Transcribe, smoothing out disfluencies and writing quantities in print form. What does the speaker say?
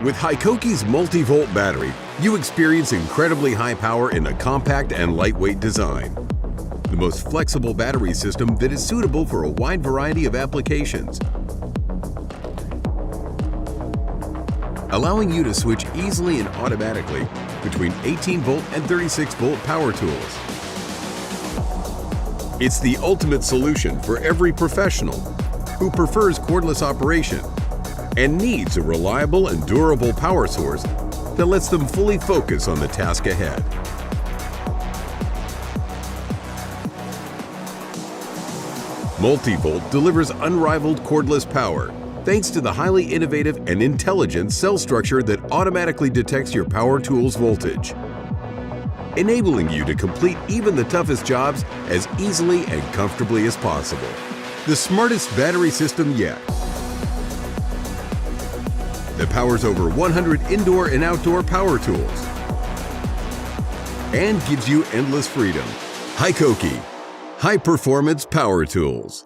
With HiKOKI's multi-volt battery, you experience incredibly high power in a compact and lightweight design. The most flexible battery system that is suitable for a wide variety of applications, allowing you to switch easily and automatically between 18-volt and 36-volt power tools. It's the ultimate solution for every professional who prefers cordless operation and needs a reliable and durable power source that lets them fully focus on the task ahead. Multi-volt delivers unrivaled cordless power thanks to the highly innovative and intelligent cell structure that automatically detects your power tool's voltage, enabling you to complete even the toughest jobs as easily and comfortably as possible. The smartest battery system yet, that powers over 100 indoor and outdoor power tools and gives you endless freedom. HiKOKI, high-performance power tools.